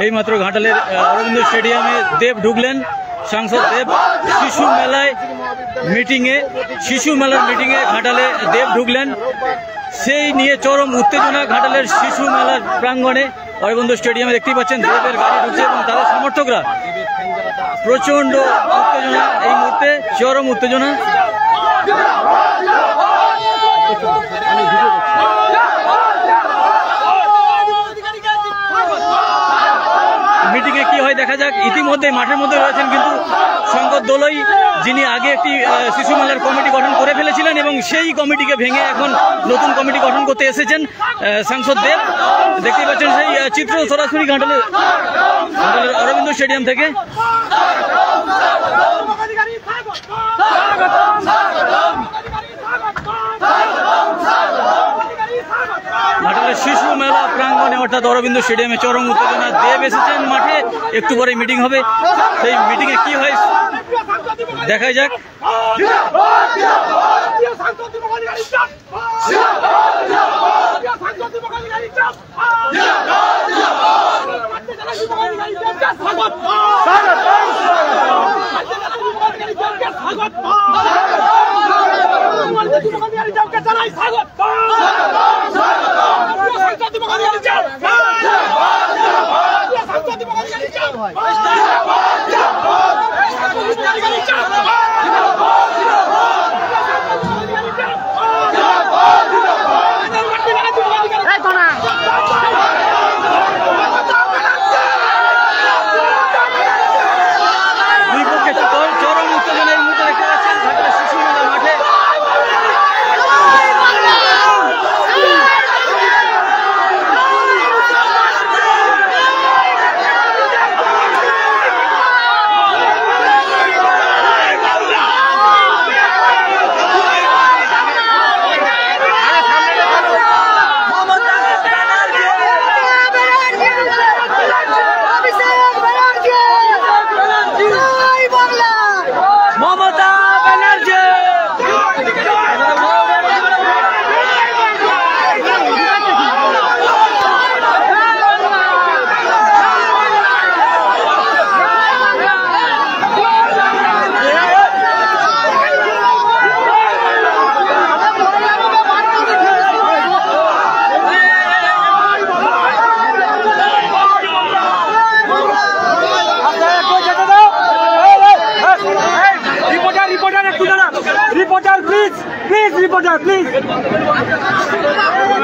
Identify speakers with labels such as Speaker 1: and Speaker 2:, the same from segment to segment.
Speaker 1: এইমাত্র ঘাটালের অরবিন্দ স্টেডিয়ামে দেব ঢুকলেন, সাংসদ দেব। শিশু মেলার মিটিংয়ে ঘাটালে দেব ঢুকলেন, সেই নিয়ে চরম উত্তেজনা ঘাটালের শিশু মেলার প্রাঙ্গণে অরবিন্দ স্টেডিয়ামে। দেখতেই পাচ্ছেন দেবের গাড়ি ঢুকছে এবং তাদের সমর্থকরা, প্রচন্ড উত্তেজনা এই মুহূর্তে, চরম উত্তেজনা। মিটিংয়ে কি হয় দেখা যাক। ইতিমধ্যে মাঠের মধ্যে রয়েছেন কিন্তু শঙ্কর দোলই, যিনি আগে একটি শিশু মেলার কমিটি গঠন করে ফেলেছিলেন এবং সেই কমিটিকে ভেঙে এখন নতুন কমিটি গঠন করতে এসেছেন সাংসদ দেব। দেখতেই পাচ্ছেন সেই চিত্র সরাসরি ঘাটালের অরবিন্দ স্টেডিয়াম থেকে। ঘাটালের শিশু মেলা প্রাঙ্গণে অর্থাৎ অরবিন্দ স্টেডিয়ামে চরম উত্তেজনা। দেব এসেছেন মাঠে, একটু পরে মিটিং হবে, সেই মিটিংয়ে কি হয় দেখা যাক।
Speaker 2: Reporter, please.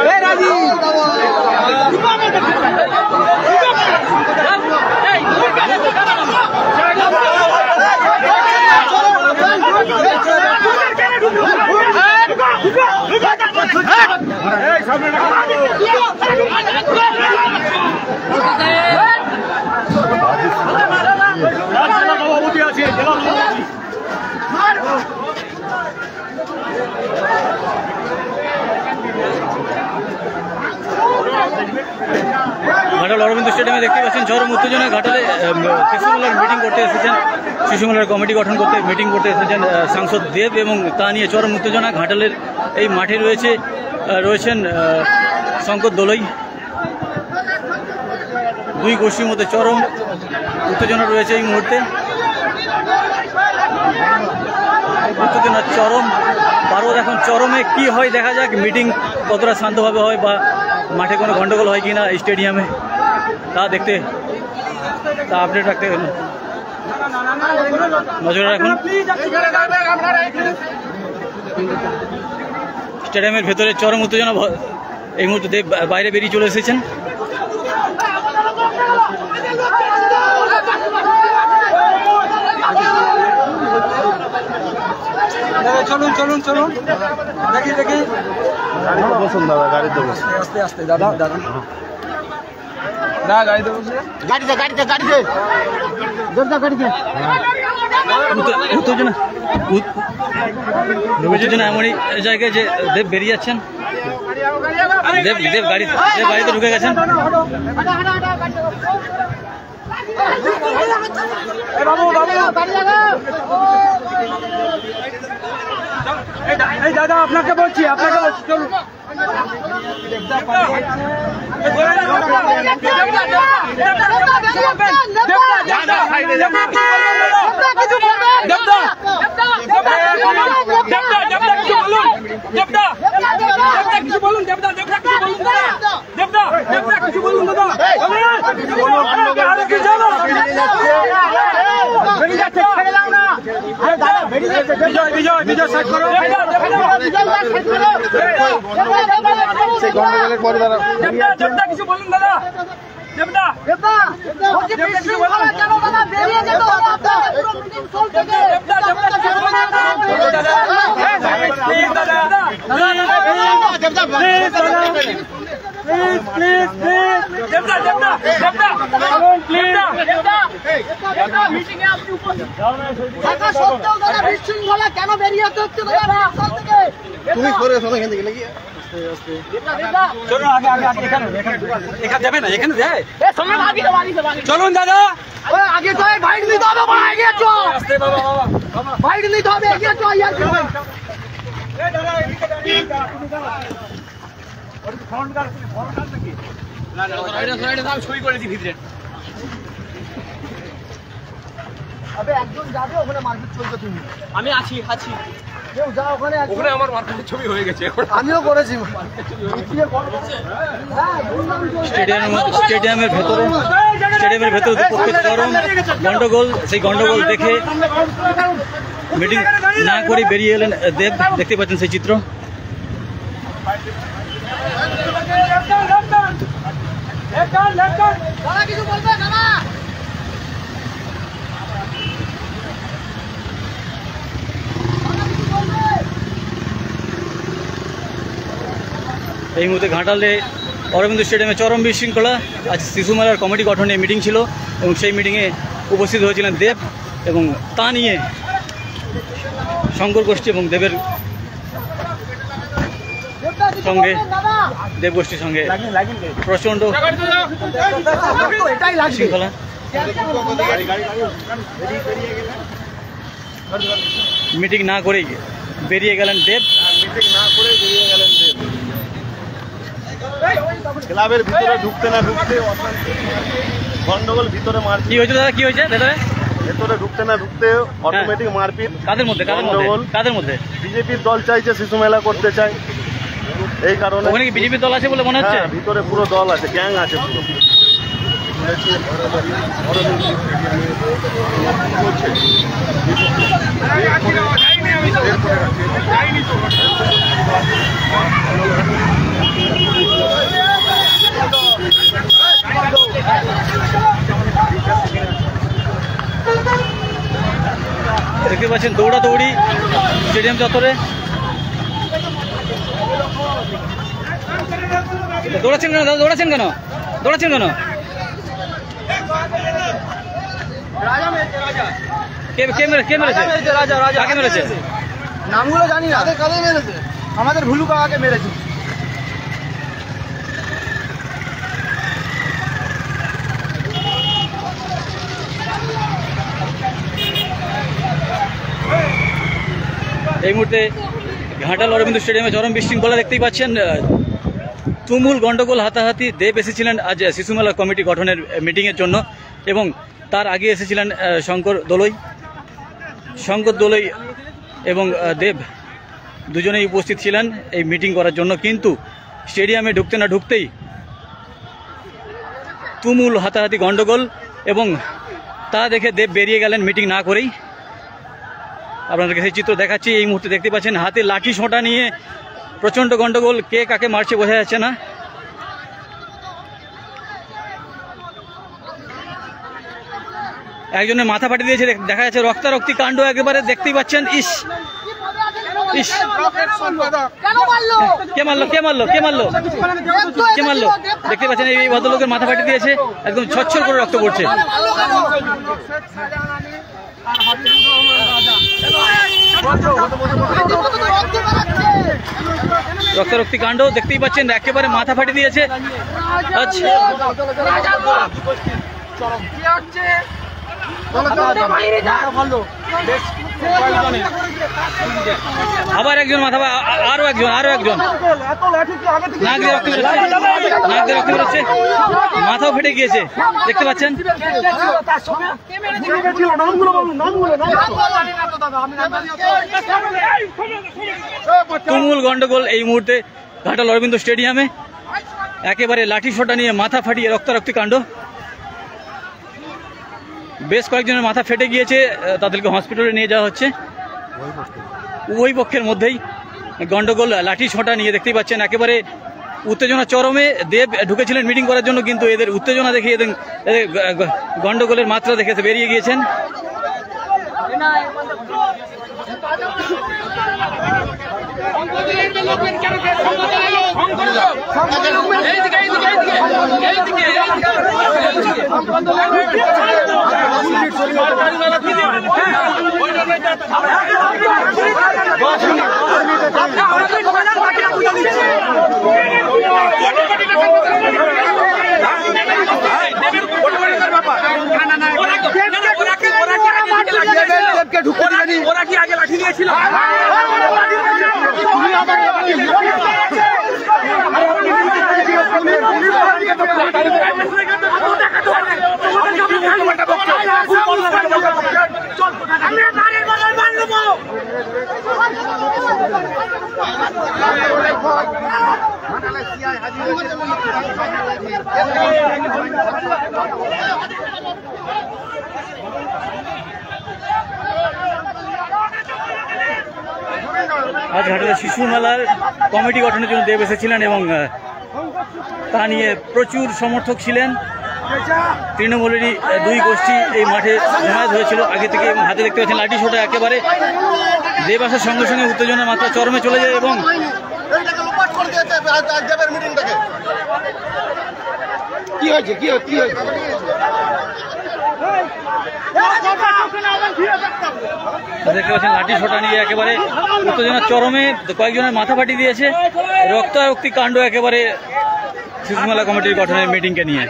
Speaker 2: Hey, Raji.
Speaker 1: Ghatal Aurobindo স্টেডিয়ামে দেখতে পাচ্ছেন চরম উত্তেজনা। ঘাটালে শিশু মেলার মিটিং করতে এসেছেন, শিশু মেলার কমিটি গঠন করতে মিটিং করতে এসেছেন সাংসদ দেব এবং তা নিয়ে চরম উত্তেজনা। ঘাটালের এই মাঠে রয়েছেন শঙ্কর দোলই। দুই গোষ্ঠীর মধ্যে চরম উত্তেজনা রয়েছে এই মুহূর্তে, উত্তেজনা চরম। পারদ এখন চরমে, কি হয় দেখা যাক। মিটিং কতটা শান্তভাবে হয় বা মাঠে কোনো গন্ডগোল হয় কিনা স্টেডিয়ামে, তা আপডেট রাখতে নজর রাখুন। স্টেডিয়ামের ভেতরে চরম উত্তেজনা। এই মুহূর্তে দেব বাইরে বেরিয়ে চলে এসেছেন।
Speaker 2: চলুন চলুন চলুন, দেখি দেখি।
Speaker 3: বসুন দাদা, গাড়িতে বসুন।
Speaker 2: আস্তে আস্তে দাদা, দাদা না, গাড়িতে বসে। গাড়িতে গাড়িতে গাড়িতে জোরদার গাড়িতে।
Speaker 1: উত্তেজনা এমনই জায়গায় যে দেব বেরিয়ে যাচ্ছেন। দেব গাড়িতে ঢুকে গেছেন।
Speaker 2: বাবু বাবু এই দাদা আপনাকে বলছি চলুন
Speaker 3: গন্ডগোলের পরে দাঁড়া
Speaker 2: কিছু বলুন দাদা
Speaker 4: কেন বেরিয়ে
Speaker 3: তুমি করে শোনো এখান থেকে নাকি
Speaker 2: চলুন আগে এখানে যাবে না এখানে যায় চলুন দাদা
Speaker 4: আগে তো বাইক নিতে হবে এগিয়ে চো বাইক নিতে হবে এগিয়ে চো একজন যাবে ওখানে মারপিট চলছে তুমি
Speaker 1: আমি আছি
Speaker 4: কেউ যা ওখানে
Speaker 2: আমার মার্কেটের ছবি হয়ে গেছে
Speaker 4: আমিও করেছি
Speaker 1: স্টেডিয়ামের ভেতরে দুপক্ষের চরম গন্ডগোল, সেই গন্ডগোল দেখে মিটিং না করে বেরিয়ে এলেন দেব। দেখতে পাচ্ছেন সেই চিত্র।
Speaker 4: কিছু বলবে দাদা
Speaker 1: এই মুহূর্তে ঘাটালে অরবিন্দ স্টেডিয়ামে চরম বিশৃঙ্খলা। আজ শিশু মেলার কমিটি গঠনে মিটিং ছিল এবং সেই মিটিংয়ে উপস্থিত হয়েছিলেন দেব এবং তা নিয়ে শঙ্কর গোষ্ঠী এবং দেবের সঙ্গে দেব গোষ্ঠীর সঙ্গে প্রচণ্ড বিশৃঙ্খলা। মিটিং না করেই বেরিয়ে গেলেন দেব।
Speaker 3: ক্লাবের ভিতরে ঢুকতে না ঢুকতে গন্ডগোল, ভিতরে মারপিট।
Speaker 1: কি হয়েছে দাদা, কি হয়েছে ভেতরে?
Speaker 3: ভেতরে ঢুকতে না ঢুকতে অটোমেটিক মারপিট।
Speaker 1: কাদের মধ্যে?
Speaker 3: বিজেপির দল চাইছে শিশু মেলা করতে চায়, এই কারণে।
Speaker 1: ওখানে কি বিজেপির দল আছে বলে মনে হচ্ছে?
Speaker 3: ভিতরে পুরো দল আছে, গ্যাং আছে পুরো।
Speaker 1: দেখতে পাচ্ছেন দৌড়াদৌড়ি স্টেডিয়াম চত্বরে। দৌড়াচ্ছেন কেন? কে মেরেছে? কাকে মেরেছে?
Speaker 4: নামগুলো জানি না। কাদের মেরেছে? আমাদের ভুলু কাকাকে মেরেছে।
Speaker 1: এই মুহূর্তে ঘাটাল অরবিন্দ স্টেডিয়ামে চরম বিশৃঙ্খলা দেখতেই পাচ্ছেন। তুমুল গন্ডগোল, হাতাহাতি। দেব এসেছিলেন আজ শিশু মেলা কমিটি গঠনের মিটিংয়ের জন্য এবং তার আগে এসেছিলেন শঙ্কর দোলই এবং দেব দুজনেই উপস্থিত ছিলেন এই মিটিং করার জন্য। কিন্তু স্টেডিয়ামে ঢুকতে না ঢুকতেই তুমুল হাতাহাতি, গন্ডগোল এবং তা দেখে দেব বেরিয়ে গেলেন মিটিং না করেই। আপনাদেরকে সেই চিত্র দেখাচ্ছি। এই মুহূর্তে দেখতে পাচ্ছেন হাতে লাঠি সোঁটা নিয়ে প্রচণ্ড গন্ডগোল। কে কাকে মারছে বোঝা যাচ্ছে না। একজনের মাথা ফাটিয়ে দিয়েছে, দেখা যাচ্ছে রক্তারক্তি কাণ্ড একেবারে দেখতেই পাচ্ছেন। ইস, কে মারলো? দেখতে পাচ্ছেন এই ভদ্রলোকের মাথা ফাটিয়ে দিয়েছে, একদম ছচ্ছর করে রক্ত পড়ছে। রক্তারক্তি কাণ্ড দেখতেই পাচ্ছেন, একেবারে মাথা ফাটিয়ে দিয়েছে। আচ্ছা আবার একজন মাথা, আরো একজন নাক দিয়ে রক্ত বেরোচ্ছে, মাথাও ফেটে গিয়েছে, দেখতে পাচ্ছেন। তুমুল গন্ডগোল এই মুহূর্তে ঘাটাল অরবিন্দ স্টেডিয়ামে, একেবারে লাঠি সোটা নিয়ে মাথা ফাটিয়ে রক্তারক্তি কাণ্ড। বেশ কয়েকজনের মাথা ফেটে গিয়েছে, তাদেরকে হসপিটালে নিয়ে যাওয়া হচ্ছে। উভয় পক্ষের মধ্যেই গন্ডগোল, লাঠি সোটা নিয়ে দেখতেই পাচ্ছেন, একেবারে উত্তেজনা চরমে। দেব ঢুকেছিলেন মিটিং করার জন্য, কিন্তু এদের উত্তেজনা দেখে এদের গন্ডগোলের মাত্রা দেখে বেরিয়ে গিয়েছেন।
Speaker 4: ওরা কি আগে লাঠি নিয়েছিল?
Speaker 1: আজ ঘাটালে শিশু মেলার কমিটি গঠনের জন্য দেব এসেছিলেন এবং তা নিয়ে প্রচুর সমর্থক ছিলেন। তৃণমূলেরই দুই গোষ্ঠী এই মাঠে জমায়েত হয়েছিল আগে থেকে, এবং হাতে দেখতে পাচ্ছেন লাঠি সোটা। একেবারে দেব আসার সঙ্গে সঙ্গে উত্তেজনার মাত্রা চরমে চলে যায় এবং
Speaker 2: কি হয়েছে
Speaker 1: দেখতে পাচ্ছেন লাঠি সোটা নিয়ে একেবারে উত্তেজনার চরমে, কয়েকজনের মাথা ফাটিয়ে দিয়েছে। রক্তারক্তি কাণ্ড একেবারে শিশু মেলা কমিটির গঠনের মিটিংকে নিয়ে।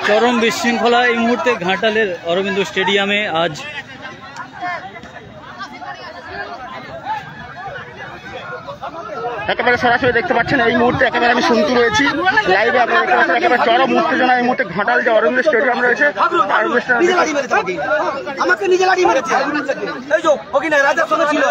Speaker 1: চরম বিশৃঙ্খলা এই মুহূর্তে ঘাটালের অরবিন্দ স্টেডিয়ামে। আজ
Speaker 2: একেবারে সরাসরি দেখতে পাচ্ছেন এই মুহূর্তে একেবারে আমি শুনতে রয়েছি লাইভে, আপনারা দেখতে পাচ্ছেন একেবারে চরম উত্তেজনা এই মুহূর্তে ঘাটাল যে অরবিন্দ স্টেডিয়াম রয়েছে।
Speaker 4: আমাকে নিজে লাঠি মেরেছে, এই যে ওখানে রাজার সঙ্গে ছিল,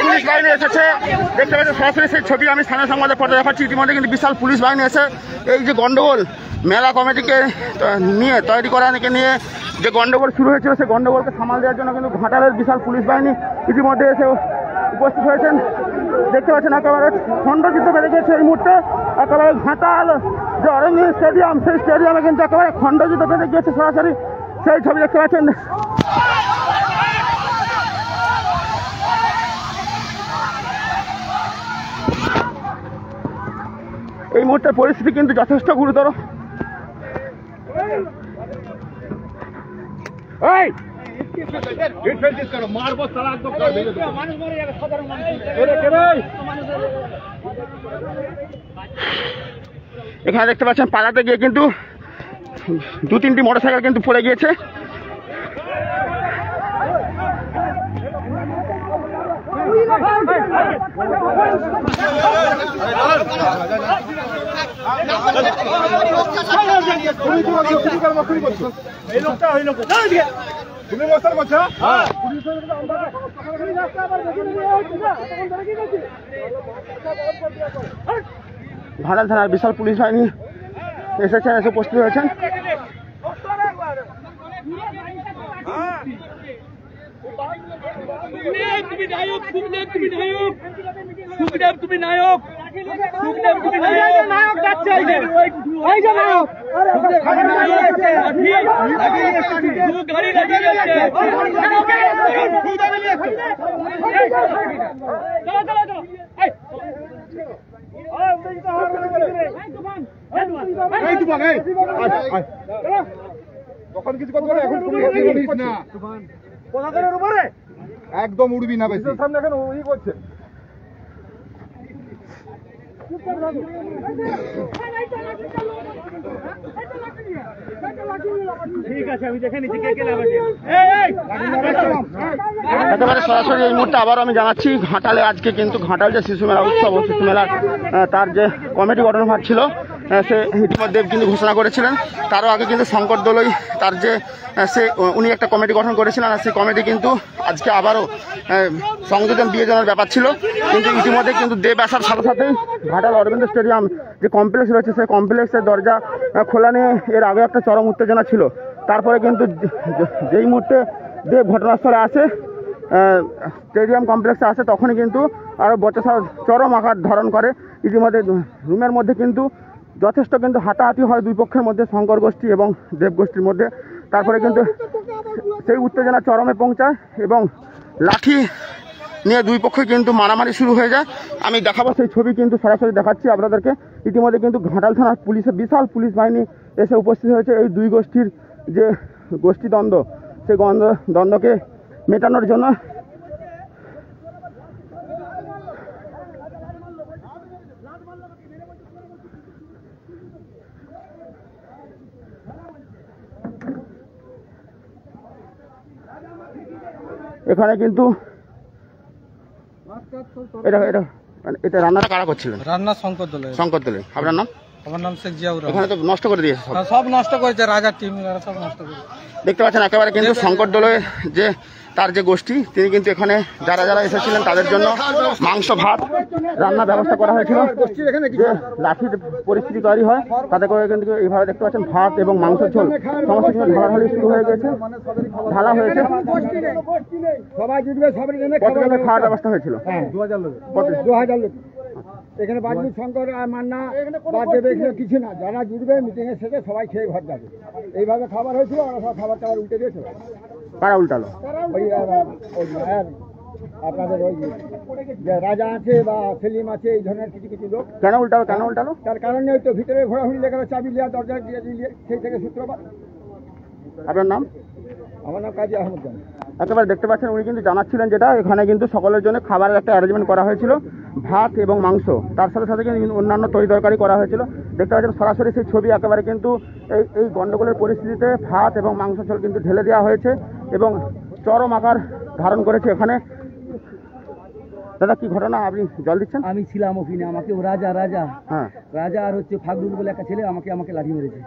Speaker 2: পুলিশ বাহিনী এসেছে, দেখতে পাচ্ছেন সরাসরি সেই ছবি আমি স্থানীয় সংবাদে পড়ে দেখাচ্ছি। ইতিমধ্যে কিন্তু বিশাল পুলিশ বাহিনী এসে এই যে গন্ডগোল মেলা কমিটিকে নিয়ে তৈরি করাকে নিয়ে যে গন্ডগোল শুরু হয়েছিল, সেই গন্ডগোলকে সামাল দেওয়ার জন্য কিন্তু ঘাটালের বিশাল পুলিশ বাহিনী ইতিমধ্যে এসে উপস্থিত হয়েছেন। দেখতে পাচ্ছেন একেবারে খণ্ডযুদ্ধ বেড়ে গেছে এই মুহূর্তে। একেবারে ঘাটাল যে অরবিন্দ স্টেডিয়াম, সেই স্টেডিয়ামে কিন্তু একেবারে খণ্ডযুদ্ধ বেড়ে গিয়েছে, সরাসরি সেই ছবি দেখতে পাচ্ছেন। এই মুহূর্তে পরিস্থিতি কিন্তু যথেষ্ট গুরুতর। এখানে দেখতে পাচ্ছেন পালাতে গিয়ে কিন্তু 2-3টি মোটরসাইকেল কিন্তু পড়ে গিয়েছে। ঘাটাল থানার বিশাল পুলিশ বাহিনী এসেছেন, এসে উপস্থিত হয়েছেন।
Speaker 4: তুমি নায়ক নায়ক যাচ্ছে, এই যে নায়ক
Speaker 5: তখন কিছু কথা বলে এখন না
Speaker 4: প্রশাসনের উপরে
Speaker 5: একদম উড়বি না বেশি সামনে এখন ই করছে
Speaker 4: ঠিক আছে, আমি দেখে নিচ্ছি কে কে লাভ।
Speaker 2: একেবারে সরাসরি এই মুহূর্তে আবারও আমি জানাচ্ছি ঘাটালে আজকে কিন্তু ঘাটাল যে শিশু মেলা উৎসব ও শিশু মেলার তার যে কমিটি গঠন হওয়ার ছিল সে ইতিমধ্যে কিন্তু ঘোষণা করেছিলেন। তারও আগে কিন্তু শঙ্কর দোলই তার যে উনি একটা কমিটি গঠন করেছিলেন, আর সেই কমিটি কিন্তু আজকে আবারও সংযোজন দিয়ে যাওয়ার ব্যাপার ছিল। কিন্তু ইতিমধ্যে কিন্তু দেব আসার সাথে সাথেই ঘাটাল অরবিন্দ স্টেডিয়াম যে কমপ্লেক্স রয়েছে সেই কমপ্লেক্সের দরজা খোলা নিয়ে এর আগে একটা চরম উত্তেজনা ছিল। তারপরে কিন্তু যেই মুহূর্তে দেব ঘটনাস্থলে আসে, স্টেডিয়াম কমপ্লেক্সে আসে, তখনই কিন্তু আরও বচসা চরম আকার ধারণ করে। ইতিমধ্যে রুমের মধ্যে কিন্তু যথেষ্ট কিন্তু হাতাহাতি হয় দুই পক্ষের মধ্যে, শঙ্কর গোষ্ঠী এবং দেব গোষ্ঠীর মধ্যে। তারপরে কিন্তু সেই উত্তেজনা চরমে পৌঁছায় এবং লাঠি নিয়ে দুই পক্ষে কিন্তু মারামারি শুরু হয়ে যায়। আমি দেখাবো সেই ছবি, কিন্তু সরাসরি দেখাচ্ছি আপনাদেরকে। ইতিমধ্যে কিন্তু ঘাটাল থানার পুলিশের বিশাল পুলিশ বাহিনী এসে উপস্থিত হয়েছে এই দুই গোষ্ঠীর যে গোষ্ঠী দ্বন্দ্ব, সেই দ্বন্দ্বকে মেটানোর জন্য। এখানে কিন্তু এটা রান্নাটা কারা করছিলেন?
Speaker 6: রান্না শঙ্কর দলে।
Speaker 2: শঙ্কর দলে। আপনার নাম?
Speaker 6: আমার নাম শেখ জিয়াউর রহমান।
Speaker 2: এখানে তো নষ্ট করে দিয়েছে সব।
Speaker 6: সব নষ্ট করেছে, রাজার টিম সব নষ্ট করেছে।
Speaker 2: দেখতে পাচ্ছেন একেবারে কিন্তু শঙ্কর দলে যে তার যে গোষ্ঠী, তিনি কিন্তু এখানে যারা যারা এসেছিলেন তাদের জন্য মাংস ভাত রান্নার ব্যবস্থা করা হয়েছিল। যে লাঠির পরিস্থিতি তৈরি হয় তাতে করে কিন্তু এইভাবে দেখতে পাচ্ছেন ভাত এবং মাংস ঝোল সমস্ত কিছু ঢালাঢালি শুরু হয়ে গেছে, ঢালা হয়েছে। কতজনের খাওয়ার ব্যবস্থা হয়েছিল?
Speaker 5: 2000 লোক। 2000 লোক। এখানে বাজবি শঙ্কর আর মান্না বাদ দেবে এখানে কিছু না, যারা জুড়বে মিটিং এর শেষে সবাই খেয়ে ঘর যাবে। এইভাবে খাবার হয়েছিল, ওরা সব খাবার টাবার উল্টে দিয়েছে।
Speaker 2: কারা উল্টালো?
Speaker 5: আপনাদের ওই যে রাজা আছে বা সেলিম আছে, এই ধরনের কিছু কিছু লোক।
Speaker 2: কেন উল্টালো? কেন উল্টালো?
Speaker 5: তার কারণে তো ভিতরে ঘোরাঘুরি লেগে চাবি লিয়া, দরজা দিয়ে দিলে, সেই থেকে সূত্রপাত।
Speaker 2: আপনার নাম?
Speaker 5: আমার নাম কাজী আহমদ জান।
Speaker 2: একেবারে দেখতে পাচ্ছেন উনি কিন্তু জানাচ্ছিলেন যেটা এখানে কিন্তু সকলের জন্য খাবারের একটা অ্যারেঞ্জমেন্ট করা হয়েছিল, ভাত এবং মাংস, তার সাথে সাথে কিন্তু অন্যান্য তরি তরকারি করা হয়েছিল। দেখতে পাচ্ছেন সরাসরি সেই ছবি। একেবারে কিন্তু এই গন্ডগোলের পরিস্থিতিতে ভাত এবং মাংস ঝোল কিন্তু ঢেলে দেওয়া হয়েছে এবং চরম আকার ধারণ করেছে এখানে। দাদা কি ঘটনা, আপনি জল দিচ্ছেন?
Speaker 7: আমি ছিলাম ওখানে, আমাকে রাজা
Speaker 2: হ্যাঁ
Speaker 7: রাজা আর হচ্ছে ফাগরুল বলে একটা ছেলে আমাকে লাঠি মেরেছে।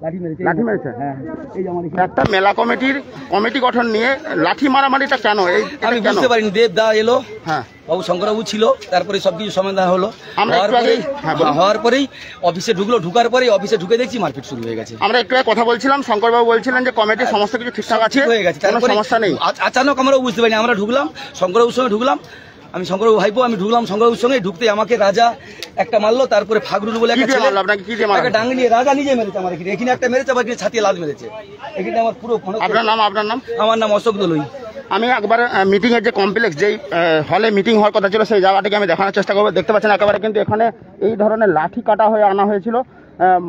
Speaker 2: লাঠি মেরেছে?
Speaker 7: হ্যাঁ, এই যে আমার
Speaker 2: একটা মেলা কমিটির কমিটি গঠন নিয়ে লাঠি মারামারিটা কেন?
Speaker 7: আমি বুঝতে পারিনি। দেব দা এলো,
Speaker 2: হ্যাঁ,
Speaker 7: বাবু শঙ্করবাবু ছিল, তারপরে সবকিছু সমাধান হলো।
Speaker 2: হওয়ার
Speaker 7: পরেই অফিসে ঢুকলো, ঢুকার পরে অফিসে ঢুকে দেখছি মারপিট শুরু হয়ে গেছে।
Speaker 2: আমরা একটু কথা বলছিলাম, শঙ্করবাবু বলছিলেন যে কমিটির সমস্ত কিছু ঠিকঠাক আছে,
Speaker 7: হয়ে গেছে,
Speaker 2: কোনো সমস্যা নেই।
Speaker 7: আচানক আমরাও বুঝতে পারিনি। আমরা ঢুকলাম, শঙ্করবাবুর সঙ্গে ঢুকলাম, আমি শঙ্করবাবু ভাইপো, আমি ঢুকলাম শঙ্করবাবুর সঙ্গে। ঢুকতে আমাকে রাজা একটা মারলো, তারপরে ফাগরুল বলে একটা ছেলে একটা ডাঙ্গি নিয়ে রাজা নিজে মেরেছে আমার এখানে। এখানে একটা মেরেছে, আবার এখানে ছাতিয়ে লাল মেরেছে। এখানে আমার পুরো।
Speaker 2: আপনার নাম? আপনার নাম?
Speaker 7: আমার নাম অশোক দলুই।
Speaker 2: আমি একবার মিটিং এর যে কমপ্লেক্স, যেই হলে মিটিং হওয়ার কথা ছিল, সেই জায়গাটাকে আমি দেখানোর চেষ্টা করবো। দেখতে পাচ্ছেন একেবারে কিন্তু এখানে এই ধরনের লাঠি কাটা হয়ে আনা হয়েছিল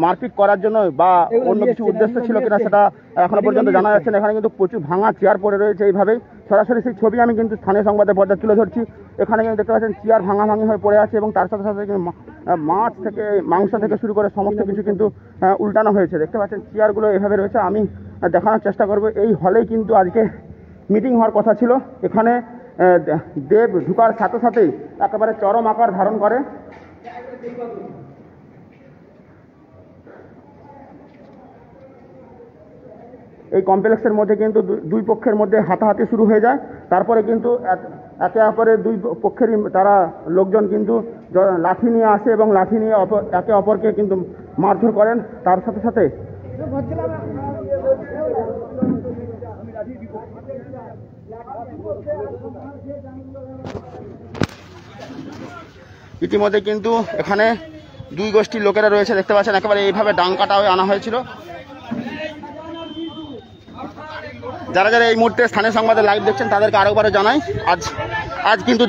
Speaker 2: মারপিট করার জন্য, বা অন্য কিছু উদ্দেশ্য ছিল কিনা সেটা এখনো পর্যন্ত জানা যাচ্ছে না। এখানে কিন্তু প্রচুর ভাঙা চেয়ার পড়ে রয়েছে। এইভাবেই সরাসরি সেই ছবি আমি কিন্তু স্থানীয় সংবাদের পর্যায়ে তুলে ধরছি। এখানে কিন্তু দেখতে পাচ্ছেন চেয়ার ভাঙাভাঙি হয়ে পড়ে আছে এবং তার সাথে সাথে মাছ থেকে মাংস থেকে শুরু করে সমস্ত কিছু কিন্তু উল্টানো হয়েছে। দেখতে পাচ্ছেন চেয়ারগুলো এভাবে রয়েছে। আমি দেখানোর চেষ্টা করব, এই হলেই কিন্তু আজকে মিটিং হওয়ার কথা ছিল। এখানে দেব ঢুকার সাথে সাথেই একেবারে চরম আকার ধারণ করে। এই কমপ্লেক্সের মধ্যে কিন্তু দুই পক্ষের মধ্যে হাতাহাতি শুরু হয়ে যায়। তারপরে কিন্তু একে অপরের দুই পক্ষেরই তারা লোকজন কিন্তু লাঠি নিয়ে আসে এবং লাঠি নিয়ে একে অপরকে কিন্তু মারধর করেন। তার সাথে সাথে ইতিমধ্যে কিন্তু এখানে দুই গোষ্ঠীর লোকেরা রয়েছে, দেখতে পাচ্ছেন একেবারে এইভাবে ডাং কাটা হয়ে আনা হয়েছিল। যারা যারা এই মুহূর্তে স্থানীয় সংবাদে লাইভ দেখছেন তাদেরকে আরেকবারও জানাই, আজ কিন্তু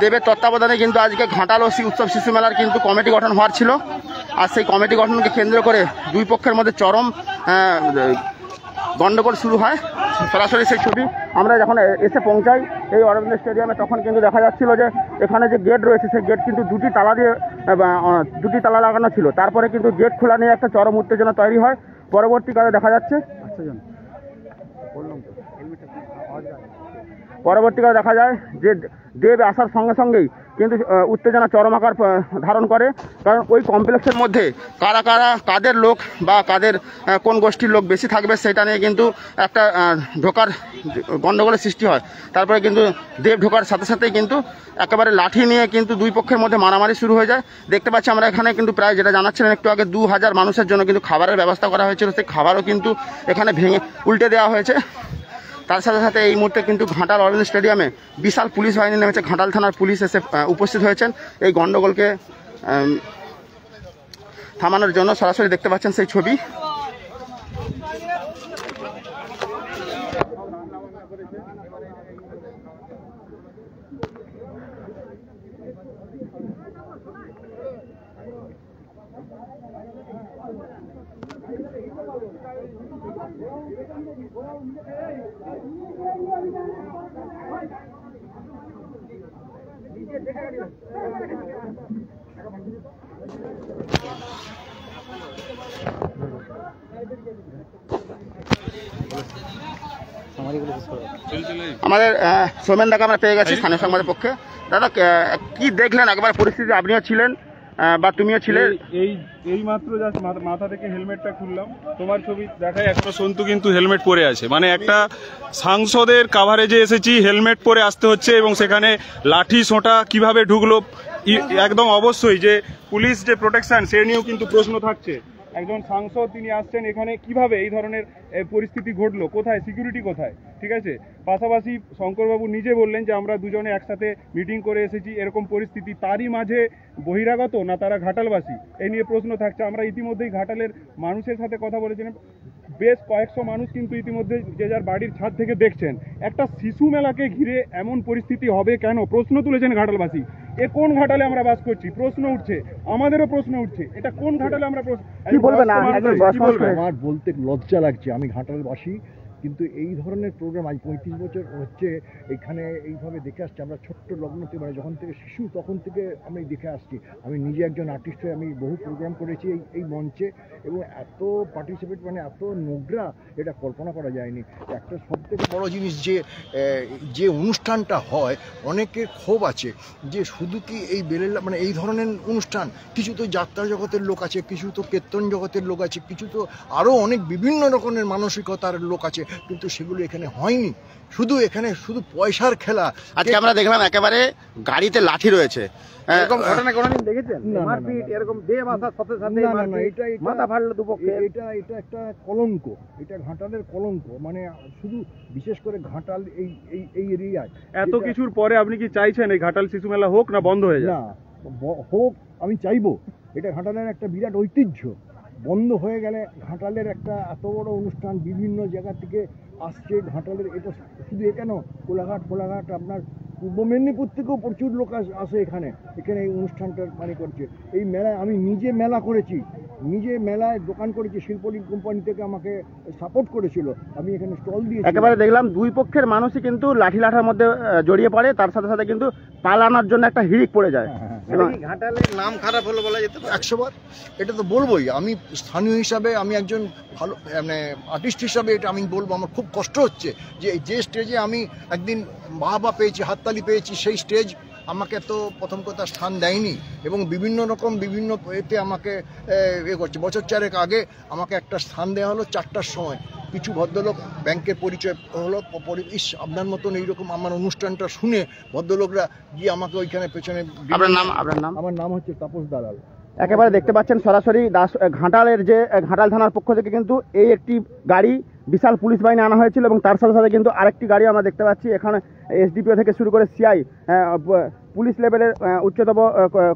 Speaker 2: দেবের তত্ত্বাবধানে কিন্তু আজকে ঘাটাল ও উৎসব শিশু মেলার কিন্তু কমিটি গঠন হওয়ার ছিল। আর সেই কমিটি গঠনকে কেন্দ্র করে দুই পক্ষের মধ্যে চরম গণ্ডগোল শুরু হয়। সরাসরি সেই ছবি আমরা যখন এসে পৌঁছাই এই অরবিন্দ স্টেডিয়ামে, তখন কিন্তু দেখা যাচ্ছিল যে এখানে যে গেট রয়েছে সেই গেট কিন্তু দুটি তালা লাগানো ছিল। তারপরে কিন্তু গেট খোলা নিয়ে একটা চরম উত্তেজনা তৈরি হয়। পরবর্তীকালে দেখা যাচ্ছে দেখা যায় যে দেব আসার সঙ্গে সঙ্গেই কিন্তু উত্তেজনা চরম আকার ধারণ করে। কারণ ওই কমপ্লেক্সের মধ্যে কাদের লোক বা কোন গোষ্ঠীর লোক বেশি থাকবে সেটা নিয়ে কিন্তু একটা ঢোকার গণ্ডগোলের সৃষ্টি হয়। তারপরে কিন্তু দেব ঢোকার সাথে সাথেই কিন্তু একেবারে লাঠি নিয়ে কিন্তু দুই পক্ষের মধ্যে মারামারি শুরু হয়ে যায়। দেখতে পাচ্ছি আমরা এখানে কিন্তু প্রায়, যেটা জানাচ্ছিলেন একটু আগে, 2000 মানুষের জন্য কিন্তু খাবারের ব্যবস্থা করা হয়েছিল। সেই খাবারও কিন্তু এখানে ভেঙে উল্টে দেওয়া হয়েছে। তার সাথে সাথে এই মুহূর্তে কিন্তু ঘাটাল অরবিন্দ স্টেডিয়ামে বিশাল পুলিশ বাহিনী নেমেছে। ঘাটাল থানার পুলিশ এসে উপস্থিত হয়েছেন এই গণ্ডগোলকে থামানোর জন্য। সরাসরি দেখতে পাচ্ছেন সেই ছবি। আমাদের সোমেন দাকে আমরা পেয়ে গেছি স্থানীয় সংবাদের পক্ষে। দাদা, কি দেখলেন? একবার পরিস্থিতি আপনিও ছিলেন বা তুমিও ছিলে।
Speaker 3: এই মাত্র জাস্ট মাথা থেকে হেলমেটটা খুললাম, তোমার ছবি দেখায় এখনো সন্তু কিন্তু হেলমেট পরে আছে। মানে একটা সাংসদের কাভারেজে এসেছি, হেলমেট পরে আসতে হচ্ছে, এবং সেখানে লাঠি সোঁটা কিভাবে ঢুকলো একদম অবশ্যই যে পুলিশ যে প্রোটেকশন সে নিয়েও কিন্তু প্রশ্ন থাকছে। একজন সাংসদ তিনি আসছেন এখানে, কিভাবে এই ধরনের পরিস্থিতি ঘটলো, কোথায় সিকিউরিটি কোথায়? ঠিক আছে, পাশাপাশি শঙ্করবাবু নিজে বললেন যে আমরা দুজনে একসাথে মিটিং করে এসেছি, এরকম পরিস্থিতি তারই মাঝে বহিরাগত না তারা ঘাটালবাসী, এই নিয়ে প্রশ্ন থাকছে। আমরা ইতিমধ্যেই ঘাটালের মানুষের সাথে কথা বলেছিলাম, বেশ কয়েকশো মানুষ কিন্তু ইতিমধ্যে যে যার বাড়ির ছাদ থেকে দেখছেন। একটা শিশু মেলাকে ঘিরে এমন পরিস্থিতি হবে কেন, প্রশ্ন তুলেছেন ঘাটালবাসী। এ কোন ঘাটালে আমরা বাস করছি? প্রশ্ন উঠছে, আমাদেরও প্রশ্ন উঠছে, এটা কোন ঘাটালে আমরা কি বলবেন?
Speaker 5: আমার বলতে লজ্জা লাগছে, আমি ঘাটালবাসী, কিন্তু এই ধরনের প্রোগ্রাম আজ 35 বছর হচ্ছে এখানে এইভাবে দেখে আসছি। আমরা ছোট্ট লগ্ন থেকে, মানে যখন থেকে শিশু তখন থেকে আমি দেখে আসছি। আমি নিজে একজন আর্টিস্ট হয়ে আমি বহু প্রোগ্রাম করেছি এই মঞ্চে, এবং এত পার্টিসিপেট, মানে এত নোংরা, এটা কল্পনা করা যায়নি। একটা সবথেকে বড় জিনিস যে অনুষ্ঠানটা হয়, অনেকের ক্ষোভ আছে যে শুধু কি এই বেলেলা, মানে এই ধরনের অনুষ্ঠান, কিছু তো যাত্রা জগতের লোক আছে, কিছু তো কীর্তন জগতের লোক আছে, কিছু তো আরও অনেক বিভিন্ন রকমের মানসিকতার লোক আছে, কিন্তু সেগুলো এখানে হয়নি। এখানে শুধু পয়সার খেলা।
Speaker 2: আজকে আমরা দেখলাম একেবারে গাড়িতে লাঠি রয়েছে।
Speaker 5: এরকম ঘটনা কোনোদিন দেখেছেন? মারপিট এরকম দেব আসার সাথে সাথে মাথা ফাড়লো দুপক্ষে। এটা একটা কলঙ্ক, এটা ঘাটালের কলঙ্ক। মানে শুধু বিশেষ করে ঘাটাল এই এরিয়ায়
Speaker 3: এত কিছুর পরে আপনি কি চাইছেন এই ঘাটাল শিশু মেলা হোক না বন্ধ হয়ে যায়?
Speaker 5: না, হোক, আমি চাইবো। এটা ঘাটালের একটা বিরাট ঐতিহ্য। বন্ধ হয়ে গেলে ঘাটালের একটা এত বড় অনুষ্ঠান বিভিন্ন জায়গা থেকে আসছে ঘাটালের, এটা শুধু কেন, কোলাঘাট আপনার পূর্ব মেদিনীপুর থেকেও প্রচুর লোক আসে এখানে এই অনুষ্ঠানটা মানে করছে। এই মেলায় আমি নিজে মেলা করেছি, নিজে মেলায় দোকান করেছি, শিল্পলিং কোম্পানি থেকে আমাকে সাপোর্ট করেছিল, আমি এখানে স্টল দিয়েছি।
Speaker 2: একেবারে দেখলাম দুই পক্ষের মানুষই কিন্তু লাঠার মধ্যে জড়িয়ে পড়ে, তার সাথে সাথে কিন্তু পালানোর জন্য একটা হিড়িক পড়ে যায়।
Speaker 5: ঘাটালের নাম খারাপ হলো বলা যেতে পারে 100 বার, এটা তো বলবোই। আমি স্থানীয় হিসাবে, আমি একজন ভালো মানে আর্টিস্ট হিসাবে এটা আমি বলবো, আমার খুব কষ্ট হচ্ছে যে স্টেজে আমি একদিন বাহবা পেয়েছি, হাততালি পেয়েছি, সেই স্টেজ আমাকে তো প্রথম কথা স্থান দেয়নি, এবং বিভিন্ন এতে আমাকে করছে। বছর 4 আগে আমাকে একটা স্থান দেওয়া হলো 4টার সময়। কিছু ভদ্রলোক ব্যাংকের পরিচয় হলো, আপনার মতন এইরকম আমার অনুষ্ঠানটা শুনে ভদ্রলোকরা গিয়ে আমাকে ওইখানে পেছনে।
Speaker 2: আপনার নাম?
Speaker 5: আমার নাম হচ্ছে তাপস দালাল।
Speaker 2: একেবারে দেখতে পাচ্ছেন সরাসরি ঘাটাল থানার পক্ষ থেকে কিন্তু এই একটি গাড়ি বিশাল পুলিশ বাহিনী আনা হয়েছিল, এবং তার সাথে সাথে কিন্তু আরেকটি গাড়ি আমরা দেখতে পাচ্ছি এখানে এসডিপিও থেকে শুরু করে সিআই পুলিশ লেভেলের উচ্চতম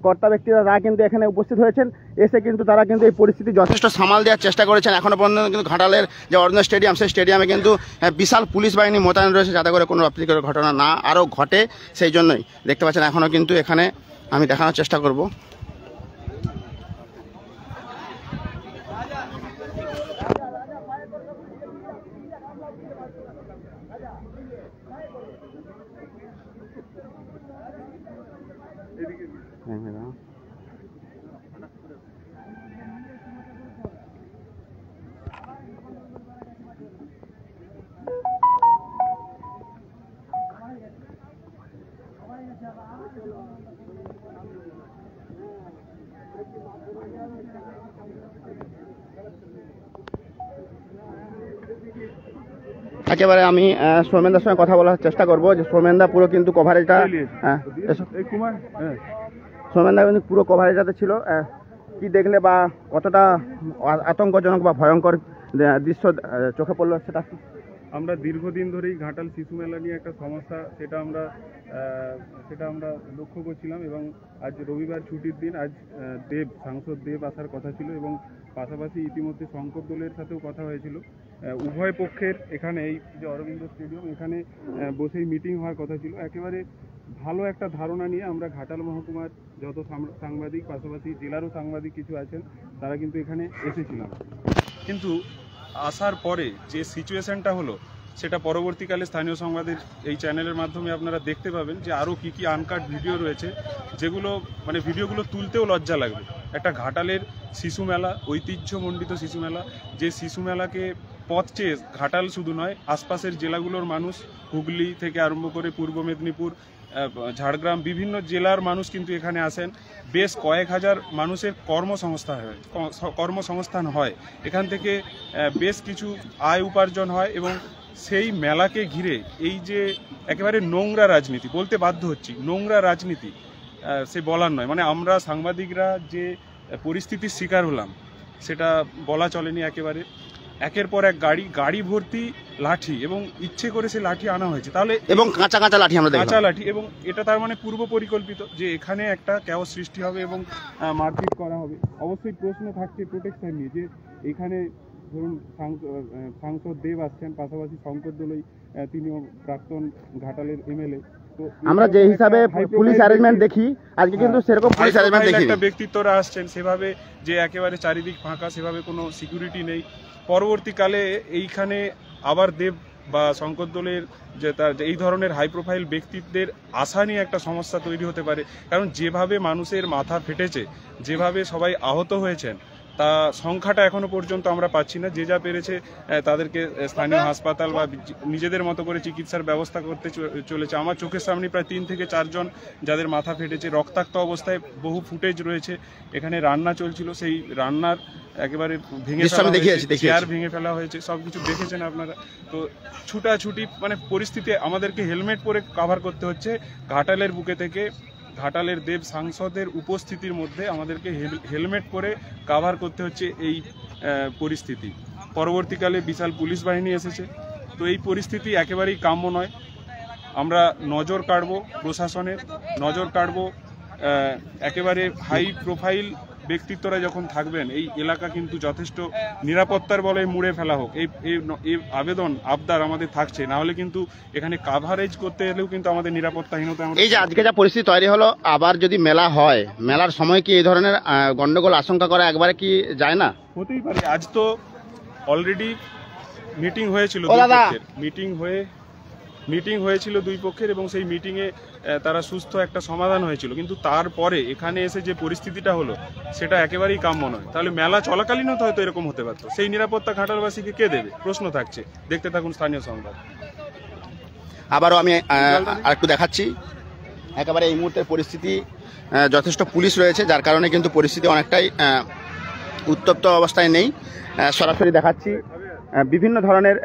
Speaker 2: কর্তা ব্যক্তিরা তারা কিন্তু এখানে উপস্থিত হয়েছেন, এসে কিন্তু তারা কিন্তু এই পরিস্থিতি যথেষ্ট সামাল দেওয়ার চেষ্টা করেছেন। এখনও পর্যন্ত কিন্তু ঘাটালের যে অরণ্য স্টেডিয়াম, সেই স্টেডিয়ামে কিন্তু বিশাল পুলিশ বাহিনী মোতায়েন রয়েছে যাতে করে কোনো অপ্রীতিকর ঘটনা না আরও ঘটে। সেই জন্যই দেখতে পাচ্ছেন এখনও কিন্তু এখানে আমি দেখানোর চেষ্টা করব। একেবারে আমি সৌমেনদার সঙ্গে কথা বলার চেষ্টা করব যে সৌমেনদা পুরো কিন্তু কভারেজটা সৌমেনদা কিন্তু পুরো কভারেজটাতে ছিল। কি দেখলে বা কতটা আতঙ্কজনক বা ভয়ঙ্কর দৃশ্য চোখে পড়লো সেটা?
Speaker 3: আমরা দীর্ঘদিন ধরেই ঘাটাল শিশু মেলা নিয়ে একটা সমস্যা, সেটা আমরা লক্ষ্য করছিলাম এবং আজ রবিবার ছুটির দিন, আজ সাংসদ দেব আসার কথা ছিল এবং পাশাপাশি ইতিমধ্যে শঙ্কর দলের সাথেও কথা হয়েছিল। উভয় পক্ষের এখানে এই যে অরবিন্দ স্টেডিয়াম, এখানে বসেই মিটিং হওয়ার কথা ছিল। একেবারে ভালো একটা ধারণা নিয়ে আমরা ঘাটাল মহকুমার যত সাংবাদিক, পাশাপাশি জেলারও সাংবাদিক কিছু আছেন, তারা কিন্তু এখানে এসেছিলাম। কিন্তু আসার পরে যে সিচুয়েশনটা হলো সেটা পরবর্তীকালে স্থানীয় সংবাদের এই চ্যানেলের মাধ্যমে আপনারা দেখতে পাবেন যে আরও কী কী আনকাট ভিডিও রয়েছে, যেগুলো মানে ভিডিওগুলো তুলতেও লজ্জা লাগবে। একটা ঘাটালের শিশু মেলা, ঐতিহ্যমণ্ডিত শিশু মেলা, যে শিশু মেলাকে পথ চেয়ে ঘাটাল শুধু নয়, আশপাশের জেলাগুলোর মানুষ, হুগলি থেকে আরম্ভ করে পূর্ব মেদিনীপুর, ঝাড়গ্রাম, বিভিন্ন জেলার মানুষ কিন্তু এখানে আসেন। বেশ কয়েক হাজার মানুষের কর্মসংস্থান হয় এখান থেকে, বেশ কিছু আয় উপার্জন হয় এবং সেই মেলাকে ঘিরে এই যে একেবারে নোংরা রাজনীতি, বলতে বাধ্য হচ্ছি, নোংরা রাজনীতি সে বলার নয়। মানে আমরা সাংবাদিকরা যে পরিস্থিতির শিকার হলাম সেটা বলা চলেনি। একেবারে একের পর এক গাড়ি ভর্তি লাঠি, এবং ইচ্ছে করে সে লাঠি আনা হয়েছে, তাহলে এবং কাঁচা লাঠি, আমরা কাঁচা লাঠি, এবং এটা তার মানে পূর্ব পরিকল্পিত যে এখানে একটা ক্যাওস সৃষ্টি হবে এবং মারপিট করা হবে। অবশ্যই প্রশ্ন থাকছে প্রোটেকশন নিয়ে, যে এখানে ধরুন সাংসদ দেব আসছেন, পাশাপাশি শঙ্কর দলই, তিনিও প্রাক্তন ঘাটালের এমএলএ। তো আমরা যে হিসাবে পুলিশ অ্যারেঞ্জমেন্ট দেখি আজকে কিন্তু সেরকম পুলিশ অ্যারেঞ্জমেন্ট দেখি একটা ব্যক্তিত্বরা আসছেন, সেভাবে যে একেবারে চারিদিক ফাঁকা, সেভাবে কোনো সিকিউরিটি নেই। পরবর্তীকালে এইখানে আবার দেব বা শঙ্কর দলের যে তার এই ধরনের হাই প্রোফাইল ব্যক্তিত্বের আশা নিয়ে একটা সমস্যা তৈরি হতে পারে। কারণ যেভাবে মানুষের মাথা ফেটেছে, যেভাবে সবাই আহত হয়েছেন, তা সংখ্যাটা এখনো পর্যন্ত আমরা পাচ্ছি না। যে যা পেরেছে তাদেরকে স্থানীয় হাসপাতাল বা নিজেদের মতো করে চিকিৎসার ব্যবস্থা করতে চলেছে। আমার চোখের সামনে প্রায় 3 থেকে 4 জন যাদের মাথা ফেটেছে, রক্তাক্ত অবস্থায়, বহু ফুটেজ রয়েছে। এখানে রান্না চলছিল, সেই রান্নার একেবারে চেয়ার ভেঙে ফেলা হয়েছে, সবকিছু দেখেছেন আপনারা। তো ছুটাছুটি, মানে পরিস্থিতি, আমাদেরকে হেলমেট পরে কাভার করতে হচ্ছে ঘাটালের বুকে থেকে। ঘাটালের দেব সাংসদের উপস্থিতির মধ্যে আমাদেরকে হেলমেট পরে কাভার করতে হচ্ছে এই পরিস্থিতি। পরবর্তীকালে বিশাল পুলিশ বাহিনী এসেছে। তো এই পরিস্থিতি একেবারেই কাম্য নয়। আমরা নজর কাড়ব, প্রশাসনের নজর কাড়ব। একেবারে হাই প্রোফাইল ব্যক্তিত্বরা যখন থাকবেন, এই এলাকা কিন্তু যথেষ্ট নিরাপত্তার বলে মুড়ে ফেলা হোক, এই আবেদন আবদার আমাদের থাকছে। না হলে কিন্তু এখানে কাভারেজ করতে এলেও কিন্তু আমাদের নিরাপত্তাহীনতা। এই যে আজকে যা পরিস্থিতি তৈরি হলো, আবার যদি মেলা হয়, মেলার সময় কি এই ধরনের গন্ডগোল আশঙ্কা করা একবারে কি যায় না? হতেই পারে। আজ তো অলরেডি মিটিং হয়েছিল, মিটিং হয়েছিল দুই পক্ষের, এবং সেই মিটিংয়ে তারা সুস্থ একটা সমাধান হয়েছিল। কিন্তু তারপরে এখানে এসে যে পরিস্থিতিটা হলো সেটা একেবারেই কাম্য নয়। তাহলে মেলা চলাকালীনও তো হয়তো এরকম হতে পারতো। সেই নিরাপত্তা ঘাটালবাসীকে কে দেবে? প্রশ্ন থাকছে। দেখতে থাকুন স্থানীয় সংবাদ। আবারও আমি আরেকটু দেখাচ্ছি। একেবারে এই মুহূর্তের পরিস্থিতি, যথেষ্ট পুলিশ রয়েছে, যার কারণে কিন্তু পরিস্থিতি অনেকটাই উত্তপ্ত অবস্থায় নেই। সরাসরি দেখাচ্ছি বিভিন্ন ধরনের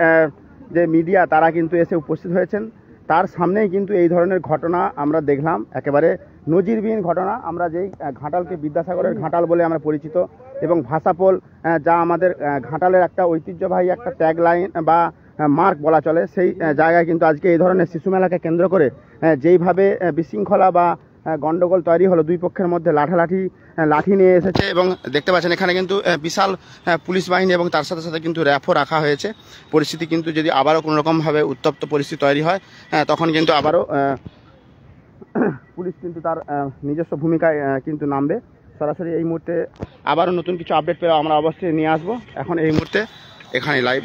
Speaker 3: যে মিডিয়া, তারা কিন্তু এসে উপস্থিত হয়েছেন। তার সামনেই কিন্তু এই ধরনের ঘটনা আমরা দেখলাম, একেবারে নজিরবিহীন ঘটনা। আমরা যেই ঘাটালকে বিদ্যাসাগরের ঘাটাল বলে আমরা পরিচিত, এবং ভাষাপোল, যা আমাদের ঘাটালের একটা ঐতিহ্যবাহী একটা ট্যাগ লাইন বা মার্ক বলা চলে, সেই জায়গায় কিন্তু আজকে এই ধরনের শিশু মেলাকে কেন্দ্র করে যেইভাবে বিশৃঙ্খলা বা
Speaker 2: গন্ডগোল তৈরি হলো, দুই পক্ষের মধ্যে লাঠি নিয়ে এসেছে এবং দেখতে পাচ্ছেন এখানে কিন্তু বিশাল পুলিশ বাহিনী এবং তার সাথে সাথে কিন্তু র্যাফও রাখা হয়েছে। পরিস্থিতি কিন্তু যদি আবারও কোনোরকমভাবে উত্তপ্ত পরিস্থিতি তৈরি হয় তখন কিন্তু আবারও পুলিশ কিন্তু তার নিজস্ব ভূমিকায় কিন্তু নামবে। সরাসরি এই মুহূর্তে আবারও নতুন কিছু আপডেট পেলে আমরা অবশ্যই নিয়ে আসবো। এখন এই মুহূর্তে এখানে লাইভ